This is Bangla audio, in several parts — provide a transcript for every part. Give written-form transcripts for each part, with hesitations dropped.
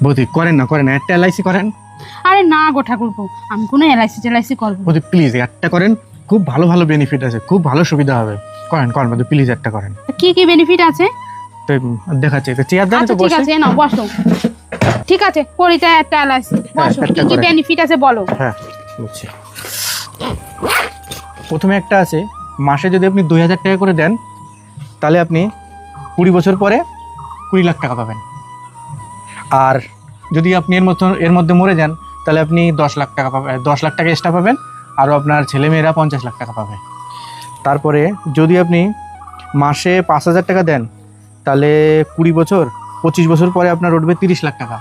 বৌদি করেন না একটা এলআইসি করেন। আরে না গো ঠাকুরপো, আমি কোনো এলআইসি করবো। বৌদি প্লিজ একটা করেন, খুব ভালো ভালো বেনিফিট আছে, খুব ভালো সুবিধা হবে। করেন বৌদি প্লিজ একটা করেন। কি কি বেনিফিট আছে? তো দেখাচ্ছি, তো চেয়ার দেন আচ্ছা তো ঠিক বসে। আছে, নাও বসো। ঠিক আছে, পরিচয় একটা এলআইসি, বসো। একটা কি কি করে। বেনিফিট আছে বলো। হ্যাঁ বুঝছি। প্রথমে একটা আছে, মাসে যদি আপনি 2000 টাকা করে দেন তাহলে আপনি 20 বছর পরে 20 লাখ টাকা পাবেন। আর যদি আপনি এর মধ্যে মরে যান তাহলে আপনি 10 লাখ টাকা পাবেন, 10 লাখ টাকা এক্সট্রা পাবেন। আরও আপনার ছেলেমেয়েরা 50 লাখ টাকা পাবে। তারপরে যদি আপনি মাসে 5000 টাকা দেন তাহলে 20 বছর 25 বছর পরে আপনার উঠবে 30 লাখ টাকা।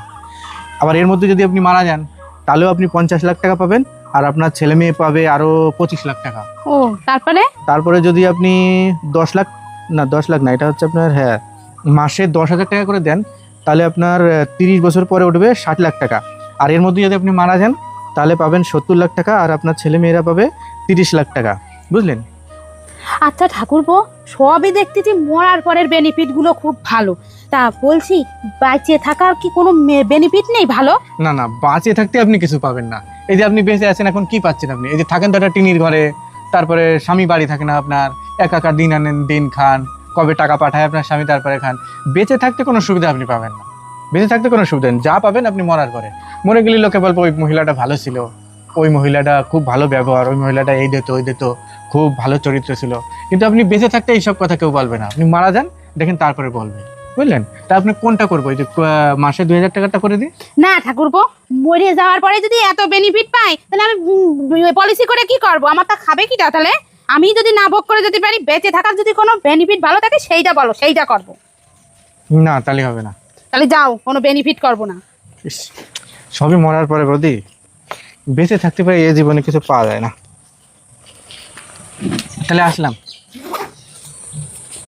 আবার এর মধ্যে যদি আপনি মারা যান তাহলেও আপনি 50 লাখ টাকা পাবেন, আর আপনার ছেলে মেয়ে পাবে আরও 25 লাখ টাকা। ও তারপরে যদি আপনি 10 লাখ না, এটা হচ্ছে আপনার, হ্যাঁ, মাসে 10,000 টাকা করে দেন তাহলে আপনার 30 বছর পরে উঠবে 60 লাখ টাকা। আর এর মধ্যে যদি আপনি মারা যান তাহলে পাবেন 70 লাখ টাকা, আর আপনার ছেলে মেয়েরা পাবে 30 লাখ টাকা। বুঝলেন? আচ্ছা ঠাকুরপো, সবই দেখতেছি মরার পরের বেনিফিট গুলো খুব ভালো, তা বলছি বাঁচে থাকার কি কোনো বেনিফিট নেই ভালো? না বাঁচে থাকতে আপনি কিছু পাবেন না। এই যে আপনি বেঁচে আছেন, এখন কি পাচ্ছেন আপনি? এই যে থাকেন তো একটা টিনির ঘরে, তারপরে স্বামী বাড়ি থাকে না আপনার, একাকার দিন আনেন দিন খান, কবে টাকা পাঠায় আপনার স্বামী তারপরে খান। বেঁচে থাকতে কোনো সুবিধা আপনি পাবেন না, বেঁচে থাকতে কোনো সুবিধা নেই। যা পাবেন আপনি মরার পরে। মরে গেলে লোকে বলবো ওই মহিলাটা ভালো ছিল, ওই মহিলাটা খুব ভালো ব্যবহার, ওই মহিলাটা এই দিত ওই দিত, খুব ভালো চরিত্র ছিল। কিন্তু আপনি বেঁচে থাকতে এইসব কথা কেউ বলবে না, আপনি মারা যান দেখেন তারপরে বলবে। বুঝলেন? তা আপনি কোনটা করবো? এই যে মাসে 2000 টাকাটা করে দিই। না ঠাকুরপো, মরে যাওয়ার পরে যদি এত বেনিফিট পাই তাহলে আমি পলিসি করে কি করব? আমার তা খাবে কি তাহলে? আমি যদি না ভোগ করে যদি পারি, বেঁচে থাকার যদি কোনো বেনিফিট ভালো থাকে সেইটা বলো, সেইটা করব। না তাহলে হবে না। তাহলে যাও, কোনো বেনিফিট করব না। ইস, সবই মরার পরে বৌদি, বেঁচে থাকতে পারে এ জীবনে কিছু পাওয়া যায় না। তাহলে আসলাম।